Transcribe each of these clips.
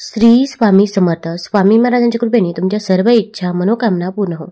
श्री स्वामी समर्थ. स्वामी महाराजांच्या कृपेने तुमच्या सर्व इच्छा मनोकामना पूर्ण हो.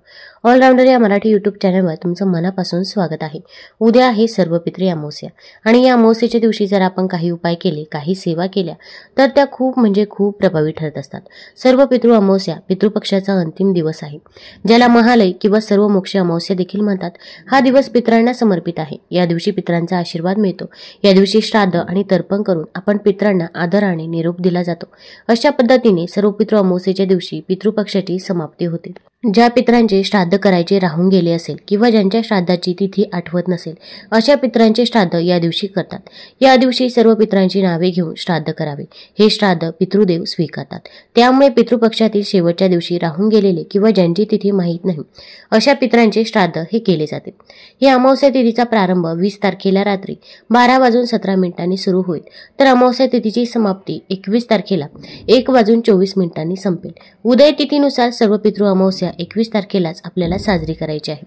ऑलराऊंडर या मराठी यूट्यूब चॅनलवर तुमचं मनापासून स्वागत आहे. उद्या आहे सर्वपित्री अमावस्या आणि या अमावस्येच्या दिवशी जर आपण काही उपाय केले, काही सेवा केल्या तर त्या खूप प्रभावी ठरत असतात. सर्वपितृ अमावस्या पितृपक्षाचा अंतिम दिवस आहे, ज्याला महालय किंवा सर्व मोक्ष अमावस्या देखील म्हणतात. हा दिवस पितरांना समर्पित आहे. या दिवशी पितरांचा आशीर्वाद मिळतो. या दिवशी श्राद्ध आणि तर्पण करून आपण पितरांना आदराने निरोप दिला जातो. अशा पद्धतीने सर्व पितृ अमावस्येच्या दिवशी पितृपक्षाची समाप्ती होते. ज्या पितरांचे श्राद्ध करायचे राहून गेले असेल किंवा ज्यांच्या श्राद्धाची तिथी आठवत नसेल, अशा पितरांचे श्राद्ध या दिवशी करतात. या दिवशी सर्व पितरांची नावे घेऊन श्राद्ध करावे. हे श्राद्ध पितृदेव स्वीकारतात. त्यामुळे पितृपक्षातील शेवटच्या दिवशी राहून गेलेले किंवा ज्यांची तिथी माहीत नाही, अशा पितरांचे श्राद्ध हे केले जाते. या अमावस्या तिथीचा प्रारंभ 20 तारखेला रात्री 12:17 सुरू होईल, तर अमावस्या तिथीची समाप्ती 21 तारखेला 1:24 संपेल. उदय तिथीनुसार सर्व पितृ अमावस्या 21 तारखेलाच आपल्याला साजरी करायची आहे.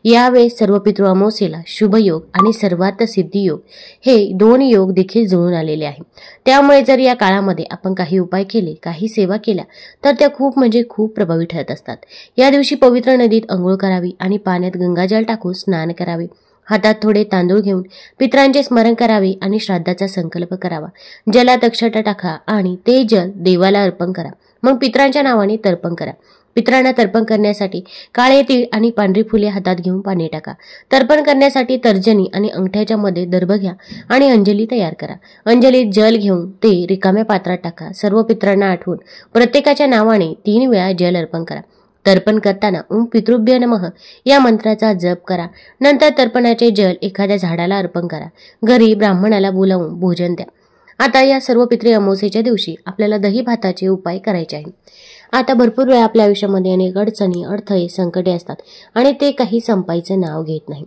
यावेळेस सर्व पितृ अमावस्येला शुभ योग आणि सर्वार्थ सिद्धी योग हे दोन योग देखील जुळून आलेले आहे. त्यामुळे जर या काळामध्ये आपण काही उपाय केले, काही सेवा केल्या तर त्या खूप प्रभावी ठरत असतात. या दिवशी पवित्र नदीत अंघोळ करावी आणि पाण्यात गंगाजल टाकून स्नान करावे. हातात थोडे तांदूळ घेऊन पितरांचे स्मरण करावे आणि श्राद्धाचा संकल्प करावा. जलात अक्षता टाका आणि ते जल देवाला अर्पण करा. मग पितरांच्या नावाने तर्पण करा. पितरांना तर्पण करण्यासाठी काळे तीळ आणि पांढरी फुले हातात घेऊन पाणी टाका. तर्पण करण्यासाठी तर्जनी आणि अंगठ्याच्या मध्ये दर्भ घ्या आणि अंजली तयार करा. अंजलीत जल घेऊन ते रिकाम्या पात्रात टाका. सर्व पितरांना आठवून प्रत्येकाच्या नावाने 3 वेळा जल अर्पण करा. तर्पण करताना ओम पितृभ्य नमः या मंत्राचा जप करा. नंतर तर्पणाचे जल एखाद्या झाडाला अर्पण करा. घरी ब्राह्मणाला बोलावून भोजन द्या. आता या सर्व पितृ अमावस्येच्या दिवशी आपल्याला दही भाताचे उपाय करायचे आहे. आता भरपूर वेळा आपल्या आयुष्यामध्ये अनेक अडचणी, अडथळे, संकटे असतात आणि ते काही संपायचं नाव घेत नाही.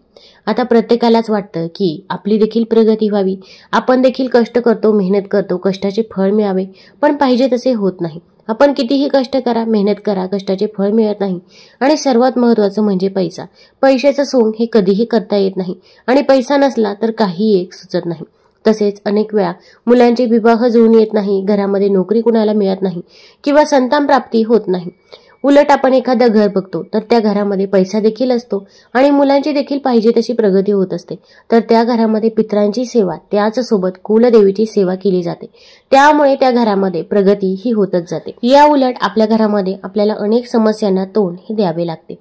आता प्रत्येकालाच वाटतं की आपली देखील प्रगती व्हावी, आपण देखील कष्ट करतो, मेहनत करतो, कष्टाचे फळ मिळावे, पण पाहिजे तसे होत नाही. आपण कितीही कष्ट करा, मेहनत करा, कष्टाचे फळ मिळत नाही. आणि सर्वात महत्त्वाचं म्हणजे पैसा. पैशाचं सोंग हे कधीही करता येत नाही आणि पैसा नसला तर काही एक सुचत नाही. तसेच अनेक वेळा मुलांचे विवाह जुळून येत नाही, घरामध्ये नोकरी कुणाला मिळत नाही किंवा संतान प्राप्ती होत नाही. उलट आपण एखादं घर बघतो तर त्या घरामध्ये पैसा देखील असतो आणि मुलांची देखील पाहिजे तशी प्रगती होत असते. तर त्या घरामध्ये पितरांची सेवा, त्याच सोबत कुलदेवीची सेवा केली जाते. त्यामुळे त्या घरामध्ये प्रगती ही होतच जाते. या उलट आपल्या घरामध्ये आपल्याला अनेक समस्यांना तोंड हे द्यावे लागते.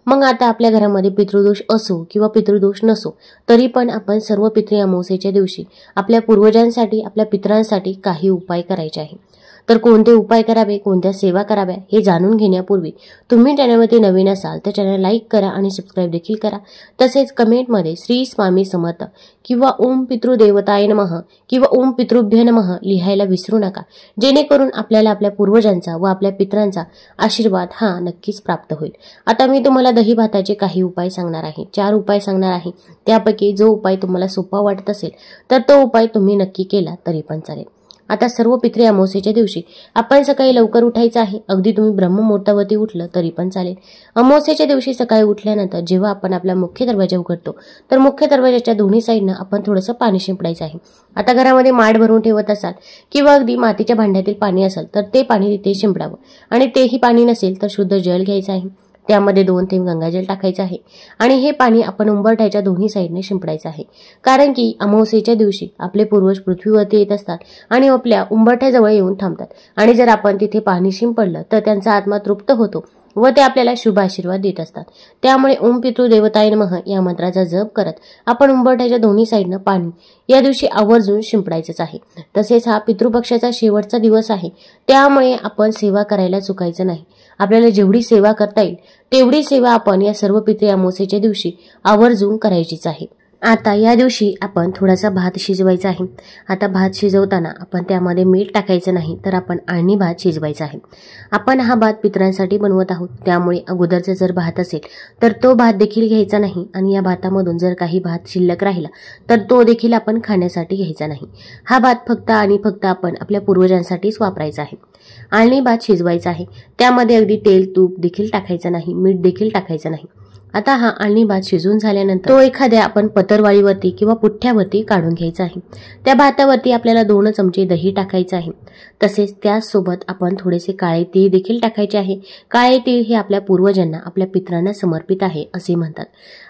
मग आता आपल्या घरामध्ये पितृदोष असो किंवा पितृदोष नसो, तरी पण आपण सर्व पितृ अमावस्येच्या दिवशी आपल्या पूर्वजांसाठी, आपल्या पितरांसाठी काही उपाय करायचे आहे. तर कोणते उपाय करावे, कोणत्या सेवा कराव्या हे जाणून घेण्यापूर्वी तुम्ही चॅनलवरती नवीन असाल तर चॅनल लाईक करा आणि सबस्क्राईब देखील करा. तसेच कमेंटमध्ये श्री स्वामी समर्थ किंवा ओम पितृदेवताय नमः किंवा ओम पितृभ्य नमः लिहायला विसरू नका, जेणेकरून आपल्याला आपल्या पूर्वजांचा व आपल्या पितरांचा आशीर्वाद हा नक्कीच प्राप्त होईल. आता मी तुम्हाला दही भाताचे काही उपाय सांगणार आहे. 4 उपाय सांगणार आहे. त्यापैकी जो उपाय तुम्हाला सोपा वाटत असेल तर तो उपाय तुम्ही नक्की केला तरी पण चालेल. आता सर्व पितृ अमावस्येच्या दिवशी आपण सकाळी लवकर उठायचं आहे. अगदी तुम्ही ब्रह्ममुहूर्तावरती उठलं तरी पण चालेल. अमावस्येच्या दिवशी सकाळी उठल्यानंतर जेव्हा आपण आपला मुख्य दरवाजा उघडतो तर मुख्य दरवाजाच्या दोन्ही साईडनं आपण थोडंसं पाणी शिंपडायचं आहे. आता घरामध्ये माठ भरून ठेवत असाल किंवा अगदी मातीच्या भांड्यातील पाणी असेल तर ते पाणी तिथे शिंपडावं आणि तेही पाणी नसेल तर शुद्ध जल घ्यायचं आहे. त्यामध्ये 2 थेंब गंगाजल टाकायचं आहे आणि हे पाणी आपण उंबरठ्याच्या दोन्ही साईडने शिंपडायचं आहे. कारण की अमावस्येच्या दिवशी आपले पूर्वज पृथ्वीवरती येत असतात आणि आपल्या उंबरठ्याजवळ येऊन थांबतात आणि जर आपण तिथे पाणी शिंपडलं तर त्यांचा आत्मा तृप्त होतो व ते आपल्याला शुभ आशीर्वाद देत असतात. त्यामुळे ओम पितृदेवताय नमः या मंत्राचा जप करत आपण उंबरठ्याच्या दोन्ही साईडनं पाणी या दिवशी आवर्जून शिंपडायचंच आहे. तसेच हा पितृपक्षाचा शेवटचा दिवस आहे, त्यामुळे आपण सेवा करायला चुकायचं नाही. आपल्याला जेवढी सेवा करता येईल तेवढी सेवा आपण या सर्व पितृ अमावस्येच्या दिवशी आवर्जून करायचीच आहे. आता या दिवशी आपण थोडासा भात शिजवायचा आहे. आता भात शिजवताना आपण त्यामध्ये मीठ टाकायचं नाही, तर आपण आळणी भात शिजवायचा आहे. आपण हा भात पितरांसाठी बनवत आहोत, त्यामुळे अगोदरचा जर भात असेल तर तो भात देखील घ्यायचा नाही आणि या भातामधून जर काही भात शिल्लक राहिला तर तो देखील आपण खाण्यासाठी घ्यायचा नाही. हा भात फक्त आणि फक्त आपण आपल्या पूर्वजांसाठीच वापरायचा आहे. आळणी भात शिजवायचा आहे. त्यामध्ये अगदी तेल, तूप देखील टाकायचं नाही, मीठ देखील टाकायचं नाही. आता हा आळणी भात शिजून झाल्यानंतर तो एखाद्या आपण पतरवाळीवरती किंवा पुठ्ठ्यावरती काढून घ्यायचा आहे। त्या भातावरती आपल्याला 2 चमचे दही टाकायचं आहे। तसेच त्याचसोबत आपण थोडेसे काळे तीळ देखील टाकायचे आहे। काळे तीळ हे आपल्या पूर्वजांना, आपल्या पितरांना समर्पित आहे असे म्हणतात।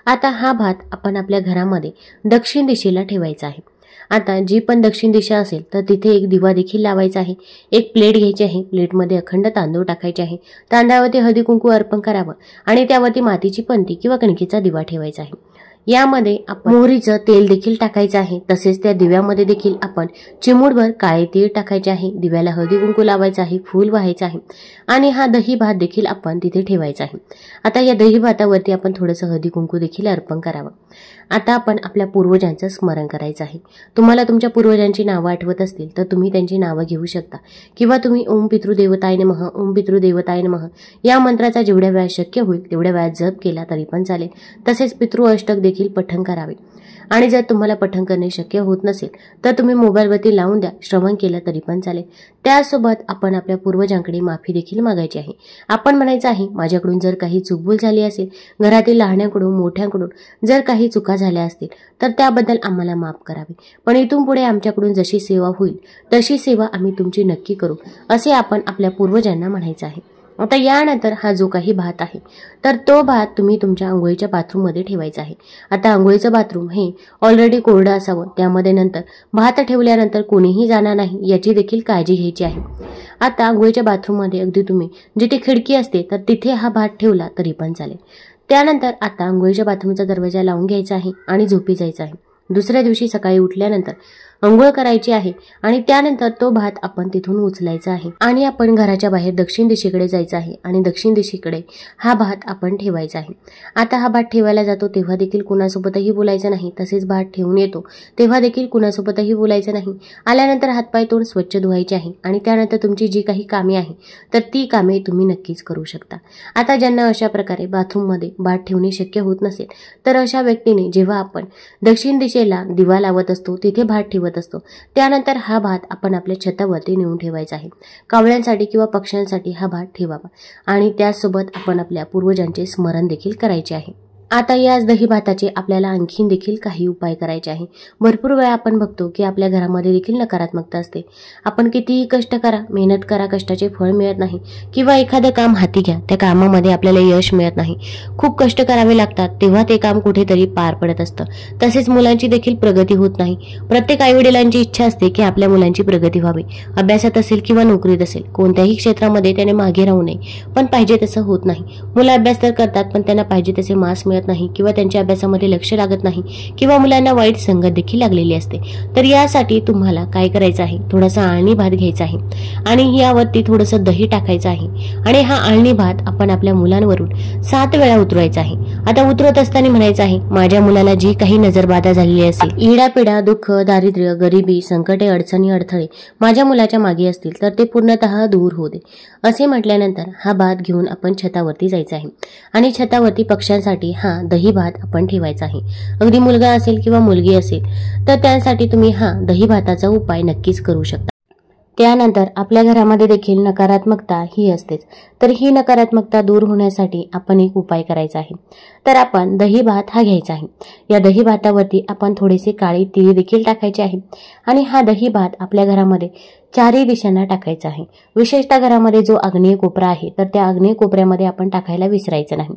आता हा भात आपण आपल्या घरामध्ये दक्षिण दिशेला ठेवायचा आहे। आता जी पण दक्षिण दिशा असेल तर तिथे एक दिवा देखील लावायचा आहे। एक प्लेट घ्यायची आहे, प्लेटमध्ये अखंड तांदूळ टाकायचे आहे, तांदळावरती हळदी कुंकू अर्पण करावं आणि त्यावरती मातीची पंती किंवा कणकेचा दिवा ठेवायचा आहे। यामध्ये आपण मोहरीचं तेल देखील टाकायचं आहे। तसेच त्या दिव्यामध्ये देखील आपण चिमूटभर काळे तीळ टाकायचे आहे, दिव्याला हळदी कुंकू लावायचं आहे, फूल व्हायचं आहे आणि हा दही भात देखील आपण तिथे ठेवायचा आहे। आता या दही भातावरती आपण थोडंसं हळदी कुंकू देखील अर्पण करावं। आता आपण आपल्या पूर्वजांचं स्मरण करायचं आहे। तुम्हाला तुमच्या पूर्वजांची नावं आठवत असतील तर तुम्ही त्यांची नावं घेऊ शकता किंवा तुम्ही ओम पितृदेवताय नमः, ओम पितृदेवताय नमः या मंत्राचा जेवढ्या वेळा शक्य होईल तेवढ्या वेळा जप केला तरी पण चालेल। तसेच पितृ अष्टक देखील पठण करावे आणि जर तुम्हाला पठण करणे शक्य होत नसेल तर तुम्ही मोबाईलवरती लावून द्या, श्रवण केलं तरी पण चालेल। त्यासोबत आपण आपल्या पूर्वजांकडे माफी देखील मागायची आहे। आपण म्हणायचं आहे, माझ्याकडून जर काही चूकभूल झाली असेल, घरातील लहानांकडून मोठ्यांकडून जर काही चुका झाल्या असतील तर त्याबद्दल आम्हाला माफ करावे, पण इथून पुढे आमच्याकडून जशी सेवा होईल तशी सेवा आम्ही तुमची नक्की करू असे आपण आपल्या पूर्वजांना म्हणायचं आहे। आता यानंतर हा जो काही भात आहे तर तो भात तुम्ही तुमच्या अंघोळीच्या बाथरूममध्ये ठेवायचा आहे। आता अंघोळीचं बाथरूम हे ऑलरेडी कोरडं असावं, त्यामध्ये नंतर भात ठेवल्यानंतर कोणीही जाणार नाही याची देखील काळजी घ्यायची आहे। आता अंघोळीच्या बाथरूममध्ये अगदी तुम्ही जिथे खिडकी असते तर तिथे हा भात ठेवला तरी पण चालेल। त्यानंतर आता अंघोळीच्या बाथरूमचा दरवाजा लावून घ्यायचा आहे आणि झोपी जायचं आहे। दुसऱ्या दिवशी सकाळी उठल्यानंतर अंघोळ करायची आहे आणि त्यानंतर तो भात आपण तिथून उचलायचा आहे आणि आपण घराच्या बाहेर दक्षिण दिशेकडे जायचं आहे आणि दक्षिण दिशेकडे हा भात आपण ठेवायचा आहे। आता हा भात ठेवायला जातो तेव्हा देखील कुणासोबतही बोलायचं नाही, तसेच भात ठेवून येतो तेव्हा देखील कुणासोबतही बोलायचं नाही। आल्यानंतर हातपाय तोंड स्वच्छ धुवायचे आहे आणि त्यानंतर तुमची जी काही कामे आहे तर ती कामे तुम्ही नक्कीच करू शकता। आता ज्यांना अशा प्रकारे बाथरूममध्ये भात ठेवणे शक्य होत नसेल तर अशा व्यक्तीने जेव्हा आपण दक्षिण दिशेला दिवा लावत असतो तिथे भात ठेवत असतो त्यानंतर हा भात आपण आपल्या छतावरती नेऊन ठेवायचा आहे। कावळ्यांसाठी किंवा पक्ष्यांसाठी हा भात ठेवावा आणि त्यासोबत आपण आपल्या पूर्वजांचे स्मरण देखील करायचे आहे। आता याच दही भाताचे आपल्याला आणखीन देखील काही उपाय करायचे आहे। भरपूर वेळा आपण बघतो की आपल्या घरामध्ये देखील नकारात्मकता असते। आपण कितीही कष्ट करा, मेहनत करा, कष्टाचे फळ मिळत नाही किंवा एखादं काम हाती घ्या, त्या कामामध्ये आपल्याला यश मिळत नाही, खूप कष्ट करावे लागतात तेव्हा ते काम कुठेतरी पार पडत असतं। तसेच मुलांची देखील प्रगती होत नाही। प्रत्येक आईवडिलांची इच्छा असते की आपल्या मुलांची प्रगती व्हावी, अभ्यासात असेल किंवा नोकरीत असेल, कोणत्याही क्षेत्रामध्ये त्याने मागे राहू नये, पण पाहिजे तसं होत नाही। मुलं अभ्यास तर करतात पण त्यांना पाहिजे तसे मार्क्स मिळत नाही किंवा त्यांच्या अभ्यासामध्ये लक्ष लागत नाही किंवा मुलांना वाईट संगत देखील लागलेली असते। तर यासाठी तुम्हाला काय करायचं आहे, थोडासा आळणी भात घ्यायचा आहे आणि यावरती थोडंसं दही टाकायचं आहे आणि हा आळणी भात आपण आपल्या मुलांवरून 7 वेळा उतरवायचा आहे। आता उतरवत असताना म्हणायचं आहे, माझ्या मुलाला जी काही नजरबाधा झालेली असेल, इडापिडा, दुःख, दारिद्र्य, गरिबी, संकटे, अडचणी, अडथळे माझ्या मुलाच्या मागे असतील तर ते पूर्णतः दूर होऊ दे असे म्हटल्यानंतर हा भात घेऊन आपण छतावरती जायचं आहे आणि छतावरती पक्ष्यांसाठी हा दही भात आपण ठेवायचा आहे। अगदी मुलगा असेल किंवा मुलगी असेल तर त्यासाठी तुम्ही हा दही भाताचा उपाय नक्कीच करू शकता। त्यानंतर आपल्या घरामध्ये देखील नकारात्मकता ही असतेच, तर ही नकारात्मकता दूर होण्यासाठी आपण एक उपाय करायचा आहे। तर आपण दही भात हा घ्यायचा आहे। या दही भातावरती आपण थोडेसे काळे तीळ देखील टाकायचे आहे आणि हा दही भात आपल्या घरामध्ये 4ही दिशांना टाकायचा आहे। विशेषतः घरामध्ये जो आग्नेय कोपरा आहे तर त्या आग्नेय कोपऱ्यामध्ये आपण टाकायला विसरायचं नाही।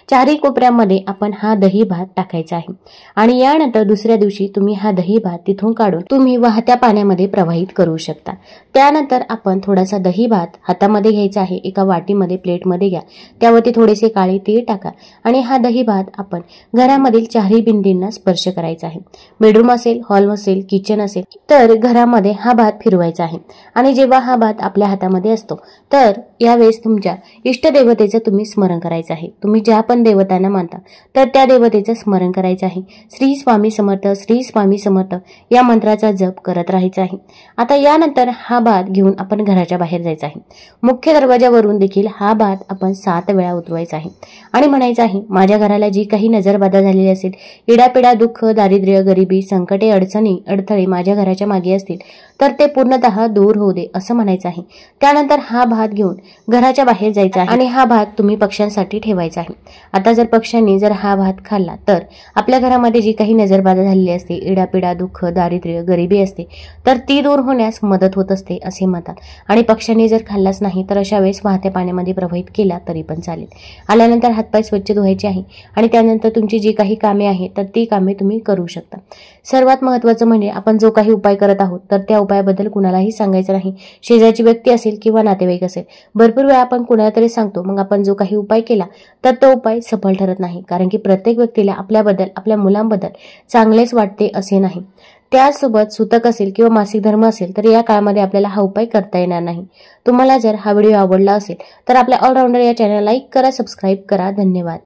4ही कोपऱ्यामध्ये आपण हा दही भात टाकायचा आहे आणि यानंतर दुसऱ्या दिवशी तुम्ही हा दही भात तिथून काढून तुम्ही वाहत्या पाण्यामध्ये प्रवाहित करू शकता। त्यानंतर आपण थोडासा दही भात हातामध्ये घ्यायचा आहे, एका वाटीमध्ये प्लेटमध्ये घ्या, त्यावरती थोडेसे काळे तीळ टाका आणि हा दही भात आपण घरामधील 4ही भिंतींना स्पर्श करायचा आहे। बेडरूम असेल, हॉल असेल, किचन असेल तर घरामध्ये हा भात फिरवायचा आहे आणि जेव्हा हा भात आपल्या हातामध्ये असतो तर यावेळेस तुमच्या इष्टदेवतेचं तुम्ही स्मरण करायचं आहे। तुम्ही ज्या पण देवतांना मानता तर त्या देवतेचं स्मरण करायचं आहे। श्री स्वामी समर्थ, श्री स्वामी समर्थ या मंत्राचा जप करत राहायचा आहे। आता यानंतर हा भात घेऊन आपण घराच्या बाहेर जायचं आहे। मुख्य दरवाजावरून देखील हा भात आपण 7 वेळा उतरवायचा आहे आणि म्हणायचं आहे, माझ्या घराला जी काही नजरबाधा झालेली असेल, इडापिडा, दुःख, दारिद्र्य, गरिबी, संकटे, अडचणी, अडथळे माझ्या घराच्या मागे असतील तर ते पूर्णतः दूर होऊ दे असं म्हणायचं आहे। त्यानंतर हा भात घेऊन घराच्या बाहेर जायचा आहे आणि हा भात तुम्ही पक्ष्यांसाठी ठेवायचा आहे। आता जर पक्ष्यांनी जर हा भात खाल्ला तर आपल्या घरामध्ये जी काही नजरबाधा झालेली असते, इडापिडा, दुःख, दारिद्र्य, गरिबी असते तर ती दूर होण्यास मदत होत असते असे म्हणतात। आणि पक्ष्यांनी जर खाल्लाच नाही तर अशा वेळेस वाहत्या पाण्यामध्ये प्रवाहित केला तरी पण चालेल। आल्यानंतर हातपाय स्वच्छ धुवायचे आहे आणि त्यानंतर तुमची जी काही कामे आहेत तर ती कामे तुम्ही करू शकता। सर्वात महत्त्वाचं म्हणजे आपण जो काही उपाय करत आहोत तर त्या उपायाबद्दल कुणालाही सांगायचं नाही। शेजारची व्यक्ती असेल किंवा नातेवाईक असेल, भरपूर वेळा आपण कुणाला तरी सांगतो, मग आपण जो काही उपाय केला तर तो उपाय सफल ठरत नाही, कारण की प्रत्येक व्यक्तीला आपल्याबद्दल, आपल्या मुलांबद्दल चांगलेच वाटते असे नाही। त्यासोबत सुतक असेल किंवा मासिक धर्म असेल तर या काळामध्ये आपल्याला हा उपाय करता येणार नाही। तुम्हाला जर हा व्हिडिओ आवडला असेल तर आपल्या ऑलराऊंडर या चॅनलला लाईक करा, सबस्क्राईब करा। धन्यवाद।